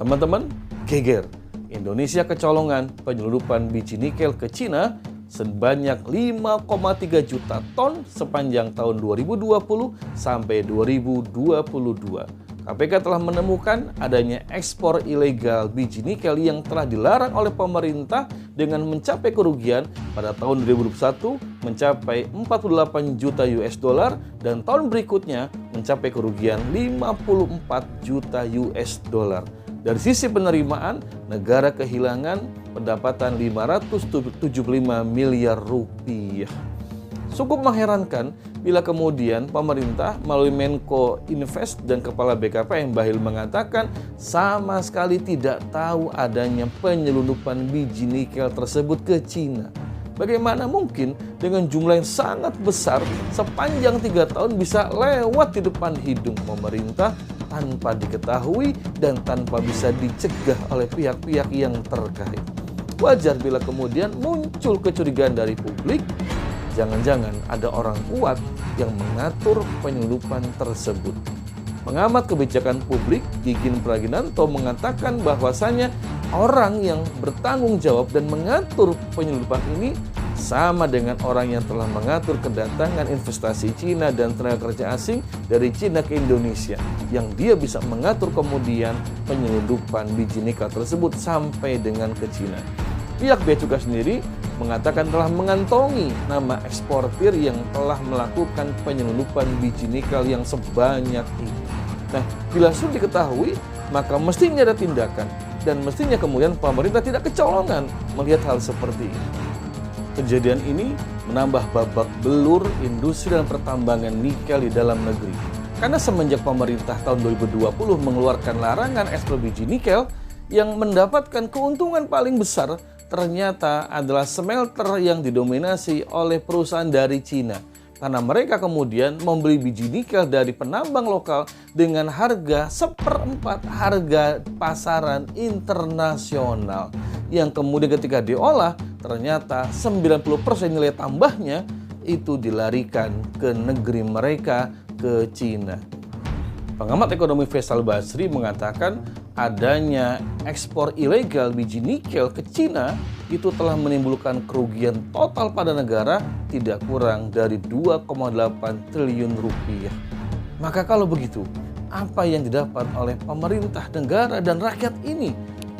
Teman-teman, geger. Indonesia kecolongan penyelundupan biji nikel ke Cina sebanyak 5,3 juta ton sepanjang tahun 2020 sampai 2022. KPK telah menemukan adanya ekspor ilegal biji nikel yang telah dilarang oleh pemerintah dengan mencapai kerugian pada tahun 2021 mencapai 48 juta US dollar dan tahun berikutnya mencapai kerugian 54 juta US dollar. Dari sisi penerimaan, negara kehilangan pendapatan 575 miliar rupiah. Cukup mengherankan bila kemudian pemerintah melalui Menko Invest dan Kepala BKPM Bahlil mengatakan sama sekali tidak tahu adanya penyelundupan biji nikel tersebut ke Cina. Bagaimana mungkin dengan jumlah yang sangat besar sepanjang 3 tahun bisa lewat di depan hidung pemerintah tanpa diketahui dan tanpa bisa dicegah oleh pihak-pihak yang terkait. Wajar bila kemudian muncul kecurigaan dari publik, jangan-jangan ada orang kuat yang mengatur penyelundupan tersebut. Pengamat kebijakan publik Gigin Praginanto mengatakan bahwasanya orang yang bertanggung jawab dan mengatur penyelundupan ini sama dengan orang yang telah mengatur kedatangan investasi Cina dan tenaga kerja asing dari Cina ke Indonesia, yang dia bisa mengatur kemudian penyelundupan biji nikel tersebut sampai dengan ke Cina. Pihak Bea Cukai sendiri mengatakan telah mengantongi nama eksportir yang telah melakukan penyelundupan biji nikel yang sebanyak ini. Nah, bila sudah diketahui, maka mestinya ada tindakan dan mestinya kemudian pemerintah tidak kecolongan melihat hal seperti ini. Kejadian ini menambah babak belur industri dan pertambangan nikel di dalam negeri. Karena semenjak pemerintah tahun 2020 mengeluarkan larangan ekspor biji nikel, yang mendapatkan keuntungan paling besar ternyata adalah smelter yang didominasi oleh perusahaan dari Cina. Karena mereka kemudian membeli biji nikel dari penambang lokal dengan harga 1/4 harga pasaran internasional. Yang kemudian ketika diolah, ternyata 90% nilai tambahnya itu dilarikan ke negeri mereka, ke Cina. Pengamat ekonomi Faisal Basri mengatakan adanya ekspor ilegal biji nikel ke Cina itu telah menimbulkan kerugian total pada negara tidak kurang dari 2,8 triliun rupiah. Maka kalau begitu, apa yang didapat oleh pemerintah negara dan rakyat ini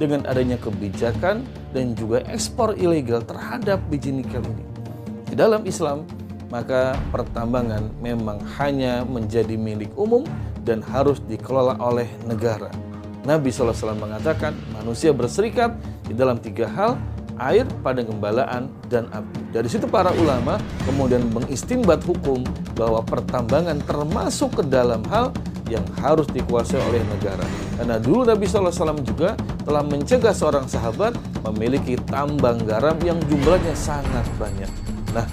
dengan adanya kebijakan dan juga ekspor ilegal terhadap biji nikel ini? Di dalam Islam, maka pertambangan memang hanya menjadi milik umum dan harus dikelola oleh negara. Nabi SAW mengatakan manusia berserikat di dalam 3 hal, air, padang gembalaan, dan api. Dari situ para ulama kemudian mengistinbat hukum bahwa pertambangan termasuk ke dalam hal yang harus dikuasai oleh negara. Karena dulu Nabi SAW juga telah mencegah seorang sahabat memiliki tambang garam yang jumlahnya sangat banyak. Nah,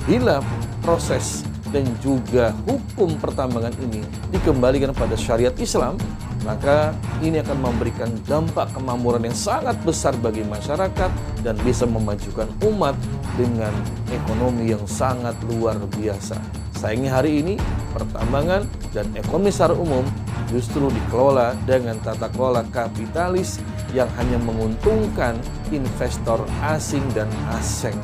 bila proses dan juga hukum pertambangan ini dikembalikan pada syariat Islam, maka ini akan memberikan dampak kemakmuran yang sangat besar bagi masyarakat dan bisa memajukan umat dengan ekonomi yang sangat luar biasa. Sayangnya hari ini pertambangan dan ekonomi secara umum justru dikelola dengan tata kelola kapitalis yang hanya menguntungkan investor asing dan asing.